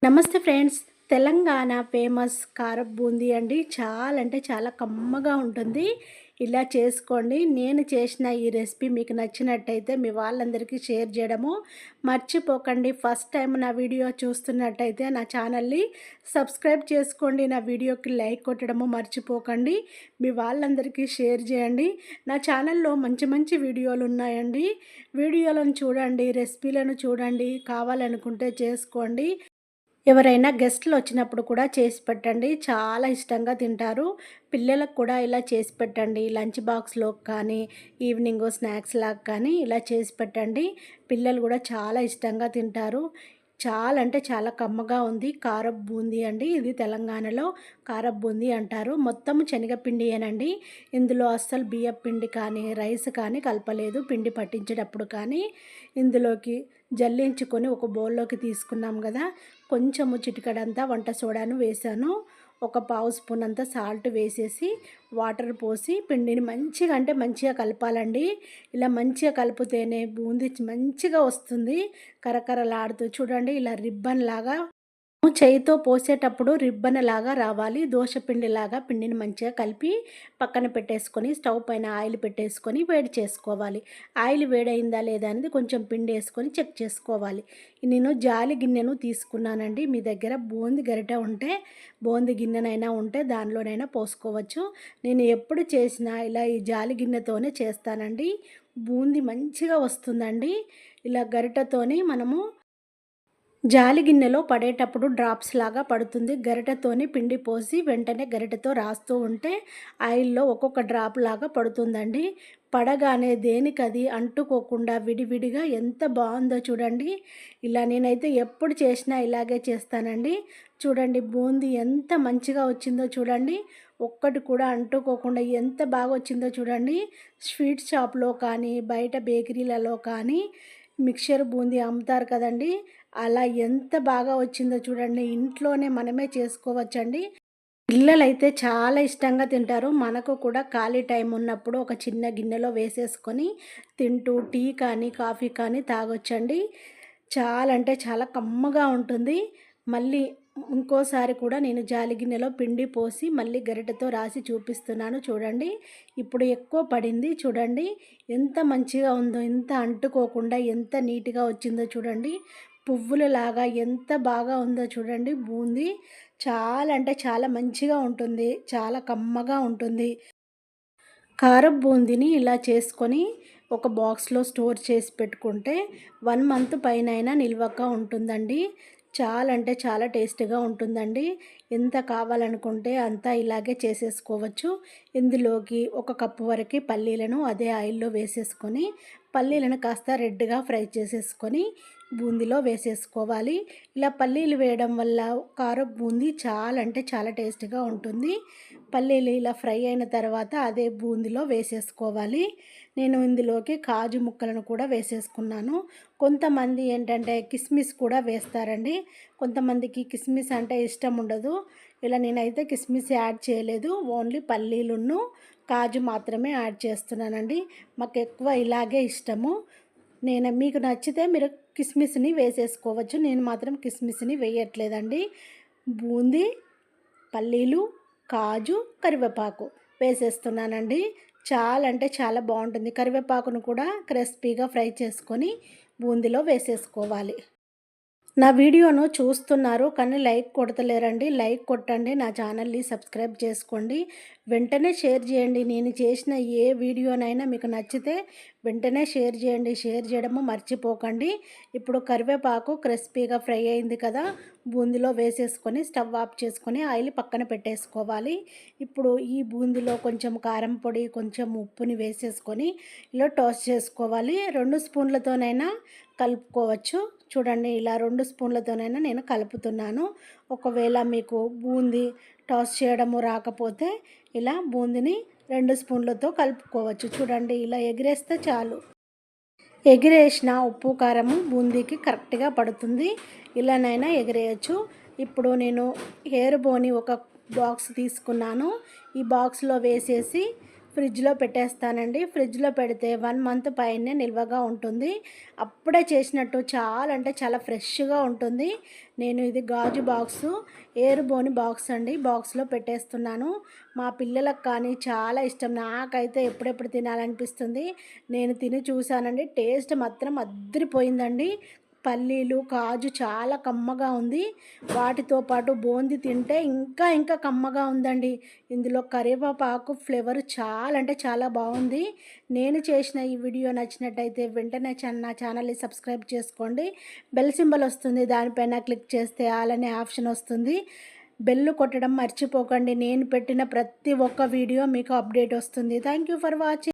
నమస్తే friends. Telangana famous కారపు boondi అండి. చాలా అంటే చాలా కమ్మగా ఉంటుంది. ఇలా చేసుకోండి. నేను చేసిన ఈ రెసిపీ మీకు నచ్చినట్టయితే మీ వాళ్ళందరికీ షేర్ చేయడము మర్చిపోకండి. ఫస్ట్ టైం నా వీడియో చూస్తున్నట్టయితే నా ఛానల్ని సబ్స్క్రైబ్ చేసుకోండి. నా వీడియోకి లైక్ కొట్టడము మర్చిపోకండి. మీ వాళ్ళందరికీ షేర్ చేయండి. నా ఛానల్లో మంచి మంచి వీడియోలు ఉన్నాయండి. వీడియోలను చూడండి, రెసిపీలను చూడండి, కావాలనుకుంటే చేసుకోండి. ఎవరైనా గెస్ట్లు వచ్చినప్పుడు కూడా చేసి పెట్టండి. చాలా ఇష్టంగా తింటారు. పిల్లలకు కూడా ఇలా చేసి పెట్టండి. లంచ్ బాక్స్‌లోకి కానీ, ఈవినింగ్ స్నాక్స్ లాగా కానీ ఇలా చేసి పెట్టండి. పిల్లలు కూడా చాలా ఇష్టంగా తింటారు. చాలా అంటే చాలా కమ్మగా ఉంది. కారపు బూందీ అండి. ఇది తెలంగాణలో కారపు బూందీ అంటారు. మొత్తం శనగపిండియేనండి. ఇందులో అస్సలు బియ్యపు పిండి కానీ, రైస్ కానీ కలపలేదు. పిండి పట్టించేటప్పుడు కానీ ఇందులోకి జల్లించుకొని ఒక బౌల్లోకి తీసుకున్నాం కదా, కొంచెము చిటికెడంతా వంట సోడాను వేశాను. ఒక పావు స్పూన్ అంతా సాల్ట్ వేసేసి వాటర్ పోసి పిండిని మంచిగా అంటే మంచిగా కలపాలండి. ఇలా మంచిగా కలిపితేనే బూందీ మంచిగా వస్తుంది. కరకరలాడుతూ చూడండి, ఇలా రిబ్బన్ లాగా చేయితో పోసేటప్పుడు రిబ్బన్ లాగా రావాలి. దోసపిండిలాగా పిండిని మంచిగా కలిపి పక్కన పెట్టేసుకొని స్టవ్ పైన ఆయిల్ పెట్టేసుకొని వేడి చేసుకోవాలి. ఆయిల్ వేడైందా లేదా అనేది కొంచెం పిండి వేసుకొని చెక్ చేసుకోవాలి. నేను జాలి గిన్నెను తీసుకున్నానండి. మీ దగ్గర బూంది గరిటె ఉంటే, బూంది గిన్నెనైనా ఉంటే దానిలోనైనా పోసుకోవచ్చు. నేను ఎప్పుడు చేసినా ఇలా ఈ జాలి గిన్నెతోనే చేస్తానండి. బూంది మంచిగా వస్తుందండి. ఇలా గరిటెతోని మనము జాలి గిన్నెలో పడేటప్పుడు డ్రాప్స్ లాగా పడుతుంది. గరిటెతోని పిండి పోసి వెంటనే గరిటెతో రాస్తూ ఉంటే ఆయిల్లో ఒక్కొక్క డ్రాప్ లాగా పడుతుందండి. పడగానే దేనికది అంటుకోకుండా విడివిడిగా ఎంత బాగుందో చూడండి. ఇలా నేనైతే ఎప్పుడు చేసినా ఇలాగే చేస్తానండి. చూడండి బూందీ ఎంత మంచిగా వచ్చిందో చూడండి. ఒక్కటి కూడా అంటుకోకుండా ఎంత బాగా వచ్చిందో చూడండి. స్వీట్ షాప్లో కానీ, బయట బేకరీలలో కానీ మిక్చర్ బూందీ అమ్ముతారు కదండీ, అలా ఎంత బాగా వచ్చిందో చూడండి. ఇంట్లోనే మనమే చేసుకోవచ్చండి. పిల్లలైతే చాలా ఇష్టంగా తింటారు. మనకు కూడా ఖాళీ టైం ఉన్నప్పుడు ఒక చిన్న గిన్నెలో వేసేసుకొని తింటూ టీ కానీ, కాఫీ కానీ తాగొచ్చండి. చాలా అంటే చాలా కమ్మగా ఉంటుంది. మళ్ళీ ఇంకోసారి కూడా నేను జాలి గిన్నెలో పిండి పోసి మళ్ళీ గరిటెతో రాసి చూపిస్తున్నాను చూడండి. ఇప్పుడు ఎక్కువ పడింది చూడండి. ఎంత మంచిగా ఉందో, ఎంత అంటుకోకుండా ఎంత నీట్‌గా వచ్చిందో చూడండి. పువ్వులలాగా ఎంత బాగా ఉందో చూడండి బూందీ. చాలా అంటే చాలా మంచిగా ఉంటుంది. చాలా కమ్మగా ఉంటుంది. కారపు బూందీని ఇలా చేసుకొని ఒక బాక్స్‌లో స్టోర్ చేసి పెట్టుకుంటే 1 మంత్ పైనైనా నిల్వగా ఉంటుందండి. చాలా అంటే చాలా టేస్టీగా ఉంటుందండి. ఎంత కావాలనుకుంటే అంత ఇలాగే చేసేసుకోవచ్చు. ఇందులోకి ఒక కప్పు వరకి పల్లీలను అదే ఆయిల్‌లో వేసేసుకొని, పల్లీలను కాస్త రెడ్‌గా ఫ్రై చేసేసుకొని బూందీలో వేసేసుకోవాలి. ఇలా పల్లీలు వేయడం వల్ల కారపు బూందీ చాలా అంటే చాలా టేస్టీగా ఉంటుంది. పల్లీలు ఇలా ఫ్రై అయిన తర్వాత అదే బూందీలో వేసేసుకోవాలి. నేను ఇందులోకి కాజు ముక్కలను కూడా వేసేసుకున్నాను. కొంతమంది ఏంటంటే కిస్మిస్ కూడా వేస్తారండి. కొంతమందికి కిస్మిస్ అంటే ఇష్టం ఉండదు. ఇలా నేనైతే కిస్మిస్ యాడ్ చేయలేదు. ఓన్లీ పల్లీలును కాజు మాత్రమే యాడ్ చేస్తున్నానండి. మాకు ఎక్కువ ఇలాగే ఇష్టము. మీకు నచ్చితే మీరు కిస్మిస్ని వేసేసుకోవచ్చు. నేను మాత్రం కిస్మిస్ని వేయట్లేదండి. బూందీ, పల్లీలు, కాజు, కరివేపాకు వేసేస్తున్నానండి. చాలా అంటే చాలా బాగుంటుంది. కరివేపాకును కూడా క్రిస్పీగా ఫ్రై చేసుకొని బూందీలో వేసేసుకోవాలి. నా వీడియోను చూస్తున్నారు కానీ లైక్ కొడతలేరండి. లైక్ కొట్టండి. నా ఛానల్ని సబ్స్క్రైబ్ చేసుకోండి. వెంటనే షేర్ చేయండి. నేను చేసిన ఏ వీడియోనైనా మీకు నచ్చితే వెంటనే షేర్ చేయండి. షేర్ చేయడము మర్చిపోకండి. ఇప్పుడు కరివేపాకు క్రిస్పీగా ఫ్రై అయింది కదా, బూందీలో వేసేసుకొని స్టవ్ ఆఫ్ చేసుకొని ఆయిల్ పక్కన పెట్టేసుకోవాలి. ఇప్పుడు ఈ బూందీలో కొంచెం కారం పొడి, కొంచెం ఉప్పుని వేసేసుకొని ఇలా టోస్ట్ చేసుకోవాలి. 2 స్పూన్లతోనైనా కలుపుకోవచ్చు. చూడండి, ఇలా 2 స్పూన్లతోనైనా నేను కలుపుతున్నాను. ఒకవేళ మీకు బూందీ టాస్ చేయడము రాకపోతే ఇలా బూందీని 2 స్పూన్లతో కలుపుకోవచ్చు. చూడండి, ఇలా ఎగిరేస్తే చాలు. ఎగిరేసిన ఉప్పు కారము బూందీకి కరెక్ట్గా పడుతుంది. ఇలానైనా ఎగిరేయచ్చు. ఇప్పుడు నేను ఏరుబోని ఒక బాక్స్ తీసుకున్నాను. ఈ బాక్స్లో వేసేసి ఫ్రిడ్జ్‌లో పెట్టేస్తానండి. ఫ్రిడ్జ్‌లో పెడితే 1 మంత్ పైనే నిల్వగా ఉంటుంది. అప్పుడే చేసినట్టు చాలా అంటే చాలా ఫ్రెష్‌గా ఉంటుంది. నేను ఇది గాజు బాక్సు, ఏరుబోని బాక్స్ అండి. బాక్స్‌లో పెట్టేస్తున్నాను. మా పిల్లలకు కానీ చాలా ఇష్టం. నాకైతే ఎప్పుడెప్పుడు తినాలనిపిస్తుంది. నేను తిని చూసానండి. టేస్ట్ మాత్రం అద్దిరిపోయిందండి. పల్లీలు, కాజు చాలా కమ్మగా ఉంది. వాటితో పాటు బూందీ తింటే ఇంకా ఇంకా కమ్మగా ఉందండి. ఇందులో కరివేపాకు ఫ్లేవర్ చాలా అంటే చాలా బాగుంది. నేను చేసిన ఈ వీడియో నచ్చినట్టయితే వెంటనే నా ఛానల్ని సబ్స్క్రైబ్ చేసుకోండి. బెల్ సింబల్ వస్తుంది. దానిపైన క్లిక్ చేస్తే ఆల్ అనే ఆప్షన్ వస్తుంది. బెల్ కొట్టడం మర్చిపోకండి. నేను పెట్టిన ప్రతి ఒక్క వీడియో మీకు అప్డేట్ వస్తుంది. Thank you for watching.